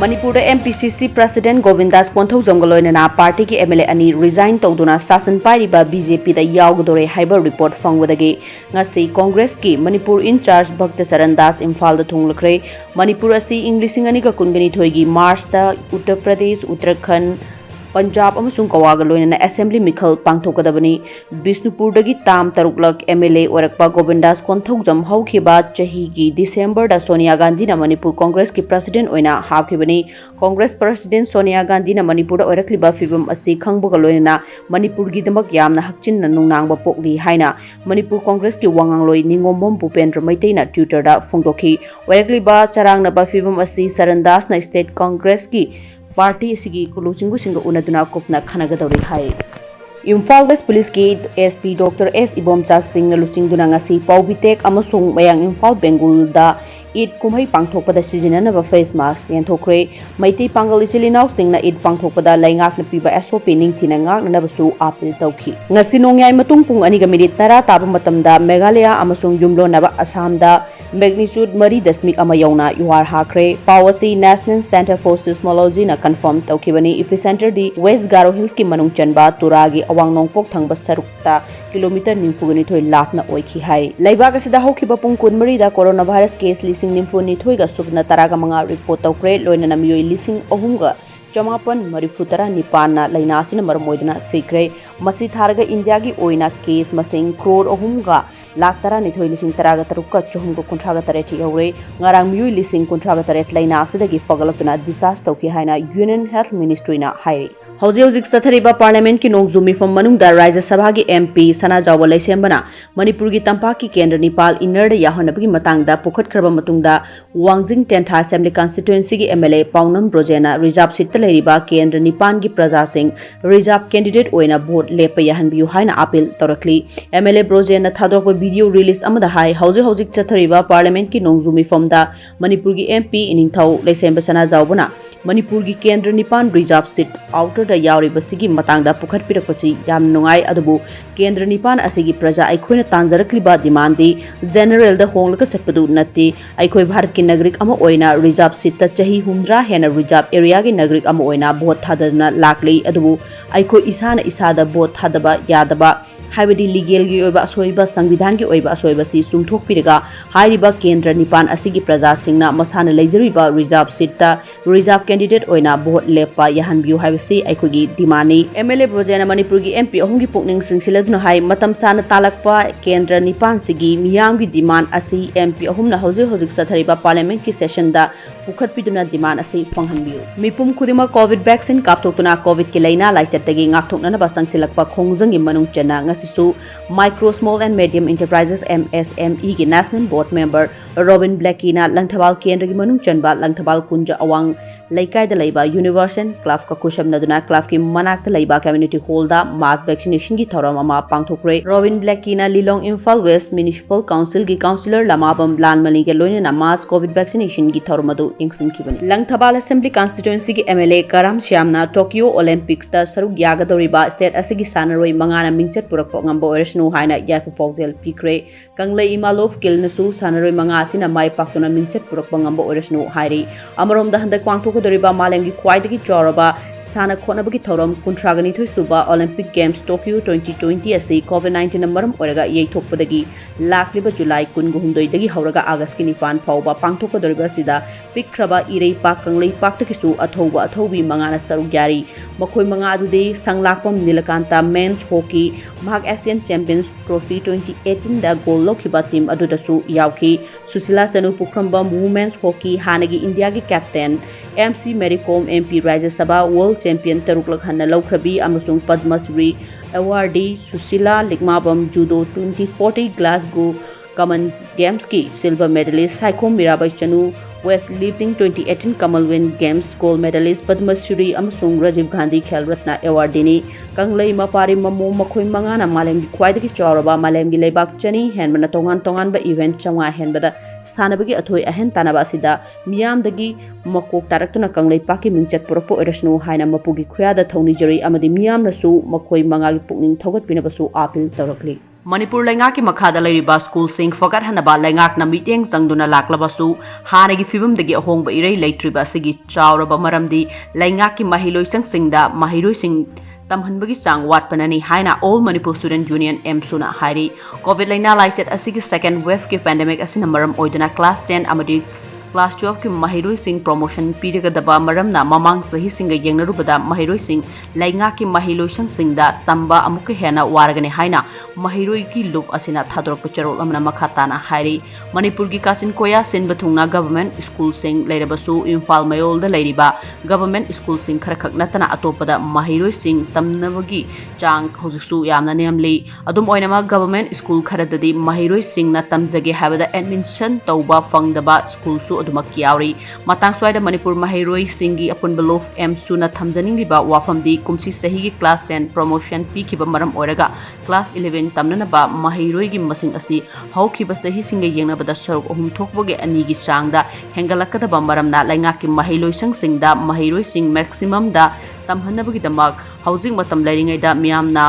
Manipur MPCC President Govindas Konthoujamgaloinana party ki MLA ani resign tawduna sasan pairiba BJP da yawgadore haiba report fangwadagi ngasi Congress ki Manipur in charge Bhakta Sarandas Imphal da thunglakre Manipur asi Englishing ani ka kungani thoigi March da Uttar Pradesh Uttarakhand Punjab amasung kawaga loinana assembly mikhal pangthokadabani Bisnupur dagi tam taruklak MLA orakpa Govindas Konthoujam hawkhiba chahi gi December da Sonia Gandhi na Manipur Congress ki president oina hapkhibani Congress President Sonia Gandhi na Manipur da orakliba fibam asi khangbaga loinana Manipur gi damak yamna hakchin na nungnangba pokli haina Manipur Congress ki wangangloi ningombom Bhupendra Maitai na Twitter da phongdokhi orakliba charangna ba fibam asi Sarandas na State Congress ki party sigi kuluchingu singa unaduna kofna khanagadori hai Imphal West Police ki SP Dr. S. Ibomcha Singh luchingduna ngasi paubitek amasung mayang Imphal Bengal da Eid kumhai pangthokpada sizinanaba face mask yenthokre Maitai Pangal isilinaw singna Eid pangthokpada laingak na piba SOP ningthina ngaknanabasu appeal tawki ngasi nongyai matung pung 2:10 taba matamda Meghalaya amasung yumlonaba Assam da magnitude 3.1 yauna yuar hakre pawasi National Center for Seismology na confirm tawkibani epicenter di West Garo Hills ki manung chanba turagi awang nongpok thangba sarukta kilometer 92 lafna oikhi hai laibak asida hokhiba pung 13 da coronavirus case Nimfu Nithoiga Subna Taraga Manga report of Great Loina Namio Lissing Ohunga Chamapan Marifutara Nipana Lainasina Marmoidana Secret Masi Taraga India gi Oina case Masing Crore Ohunga Latara Nithoi Lissing Taraga Taruka Chohungo Contraga Tareti Away Ngarang Mui Lissing Contraga Taret Lainasida gi Fogalapuna disaster ki Haina Union Health Ministry na Hai Hauzik Sathariba Parliament ki Nongzumi from Manungda Raja Sabha ki MP Sana Jawba Laisembana Manipur ki Tampa ki Kendra Nepal inner da Yahanabgi Matangda Pukhat Kraba Matungda Wangjing 10th Assembly Constituency ki MLA Paunam Brojena Reserve Seat Leriba Kendra Nipan ki Praja Singh Reserve candidate oina vote lepa yahanbiu haina appeal torakli MLA Brojena thadokba video release amada hai Hauzik Sathariba Parliament ki Nongzumi from da Manipur ki MP Iningthau Laisemba Sana Jawbana Manipur ki Kendra Nipan Reserve Seat outer da yauri basigi matangda pukhat pirakpasi yam nungai adubu Kendra Nipan asigi praja aikhoina tanjarakliba demand di general da honglaka satpadu natti aikhoi bharat ki nagrik ama oina reserve seat ta chahi humdra hena reserve area gi nagrik ama oina vote thadana lakli adubu aikhoi isana isada vote thadaba yadaba haibadi legal gi oiba asoiba संविधान की ओइबा अsoiba si sumthok piraga hairiba Kendra Nipan asigi praja singna masana leijariba reserve seat ta reserve candidate oina vote lepa yahanbiu haibasi aikogi dimani MLA Brojena Manipur gi MP ahungi pukning singsiladuna hai matam sana talakpa Kendra Nipan sigi miyam gi demand asi MP ahumna hauzik sathariba parliament ki session da pukhat piduna demand asi fanghanbiu mipum khudima covid vaccine kaptokuna covid ki laina laichatagi ngakthokna ba sangsilakpa khongjang gi manung chena ngasisu micro small and medium enterprises MSME ki national board member Robin Blackie na Langthabal Kendra gi manung chanba Langthabal kunja awang laikai da laiba Universal Club ka kusham naduna club ki manakta laiba community hall da mass vaccination gi thoram ama pangthokre Robin Blackie na Lilong Imphal West Municipal Council gi councillor Lamabam Blanmali ge loina mass covid vaccination gi thormadu ingsin kibani Langthabal Assembly constituency gi MLA Karam Shyamna Tokyo Olympics da saruk yagadoriba state asigi sanaroi mangana mingset purakpo ngamba oiresnu haina yafu Fogel Pikre Kanglai Imalov Kilnasu Sanaroi Manga Sina Mai Paktuna Mingchet Purokbangamba Oresnu Hairi Amarom the Handa Kwangtoko Doriba Malengi Kwaidagi Choroba Sana Konabaki Thorom Kuntragani Suba Olympic Games Tokyo 2020 asi COVID-19 Namaram Orega Ye Tokpadagi Lakliba July Kunguhundoi Dagi Hauraga Agaskini Pan Pauba Pangtoko Doriba Sida Pikraba Irei Pak Kanglai Paktakisu Athoba Athobi Mangana Sarugari Makoi Manga Dude Sanglakpam Nilakanta Men's Hockey Mahak Asian Champions Trophy 2018 da goal lokhiba team adudasu yauki Susila Sanu Pukrambam Women's Hockey Hanagi India gi captain MC Mericom MP Rajya Sabha World Champion Taruklak Hanna Laukrabi amasung Padma Shri awardee Susila Likmabam Judo 2040 Glasgow Common Games ki silver medalist Saikom Mirabai Chanu weightlifting 2018 Commonwealth Games gold medalist Padma Shri amasung Rajiv Gandhi Khel Ratna awardee Kanglai Mapari Mamu Makhoi Mangana Malem gi Kwaidagi Choroba Malem gi Leibak Chani henbana tongan ba event changa henbada sanabagi athoi ahen tanaba sida miyam dagi makok taraktuna Kanglai Paki mingchat purokpo oirasnu haina mapugi khuyada thoni jari amadi miyam nasu makhoi manga gi pukning thogat pinabasu appeal tawrakli Manipur Laingaki Makada Lariba School Sing Fokat Hanaba Laingak Namitiang Sangduna Laklabasu, Hanagi Fibum the Gihong Ire Latriba Sigi Chauraba Maramdi, Laingaki Mahilo Sang Singda, Mahiro Sing Tamhanbagi Sang Wat Panani Haina All Manipur Student Union M Suna Hari, COVID Laina Lighted Asigi second wave ki pandemic Asinamaram Oidana Class 10 Amadi Class 12 ki Mahiroi Sing promotion pirigadaba maramna mamang sahi singa yengnarubada Mahiroi Sing lainga ki Mahiloi sang singda tamba amuke hena waragane haina Mahiroi ki look asina thadorok pacharol amna makhatana hairi Manipur gi Kachin Koya sin bathungna government school sing leirabasu Imphal Mayol da leiriba government school sing kharakhak natana atopada Mahiroi Sing tamnabagi chang hojiksu yamna nemli adum oinama government school kharadadi Mahiroi Sing na tamjage habada admission tauba fangdaba school su adumak yauri matang swaida Manipur Mahiroi Singi apun belof M Suna thamjaning liba wafamdi kumsi sahi gi class 10 promotion pi kiba maram oiraga class 11 tamnana ba Mahiroi gi masing asi haukiba sahi singa yengnabada saruk ohum thokboge ani gi changda hengalakada ba maramna lainga ki Mahiroi sang singda Mahiroi Sing maximum da tamhanabagi damak housing matam lairingai da miyamna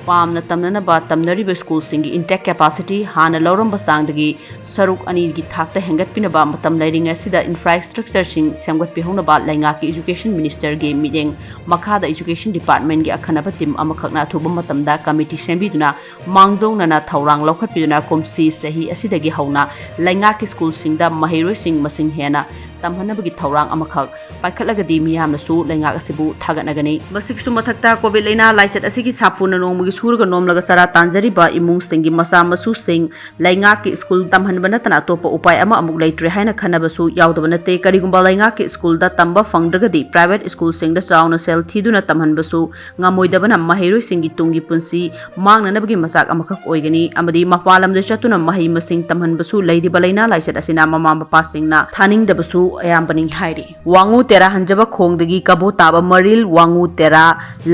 Pam na tamnana ba tamnariba school singi intake capacity hana lauram basangdagi saruk ani gi thakta hengat pinaba matam lairinga sida infrastructure sing semgat pihona ba lainga ki education minister ge meeting makhada education department gi akhanaba tim amakhakna thuba matamda committee sembiduna mangjong nana thaurang lokhat piduna komsi sahi asidagi hauna lainga ki school singda Mahiroi Sing masing hena tamhanabagi thaurang amakhak paikhatlagadi miyamna su lainga asibu thagatnagani masiksu mathakta covid laina laichat asigi sapfuna nongmugi surga nomlaga sara tanjariba imung singi masa masu sing lainga ki school tamhanbana tana topa upai ama amuk leitre haina khanabasu yaudabana te karigumba lainga ki school da tamba fangdragadi private school sing da chauna sel thiduna tamhanbasu ngamoidabana Mahiroi Singi tungi punsi mangna nabagi masak amakak oigani amadi mapalam da chatuna mahi masing tamhanbasu leidiba laina laichat asina mama mapa singna thaning dabasu ayambaning hairi wangu tera hanjaba khongdagi kabo taba maril wangu tera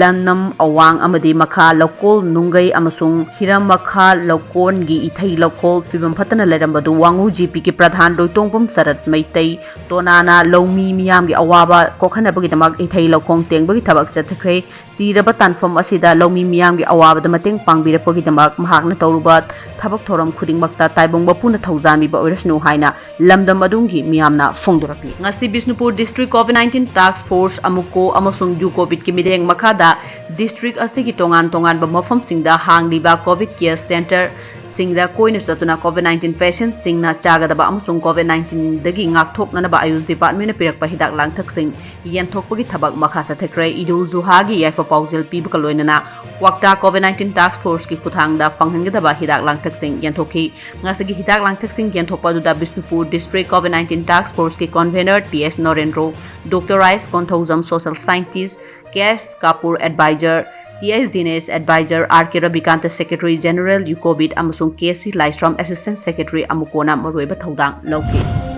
lamnam awang amadi makha lokol nungai amasung hiramakha lokon gi ithai lokol fibam phatana lerambadu wangu GP ki pradhan doitongpum sarat maitai tonana lomi miyam gi awaba kokhana bagi damak ithai lokong tengbagi thabak chathakre chiraba tanfam asida lomi miyam gi awaba da mateng pangbirapagi damak mahakna tawruba thabak thoram khuding makta taibong bapuna thaujami ba oirasnu haina lamdam adungi miyamna fongdorakli ngasi Bisnupur district COVID-19 task force amuko amasung du covid ki mideng makada district asigi tongan ba mafam singda hangliba covid care center singda koina satuna covid-19 patients singna chagadaba amasung covid-19 dagi ngakthokna ba ayush department na pirakpa hidak langthak sing yenthokpagi thabak makha sathakrai idul zuha gi yaifa paujel pibka loinana wakta covid-19 task force ki kuthangda fanghangedaba hidak langthak sing yenthokhi ngasagi hidak langthak sing yenthokpa du da Bisnupur district covid-19 task force ki convener TS Norendro Dr. Rice Konthaujam social scientist KS Kapur advisor TS Dinesh advisor RK Rabikanta secretary general UCOVID amasung KC Lystrom assistant secretary amukona maroiba thodang lauki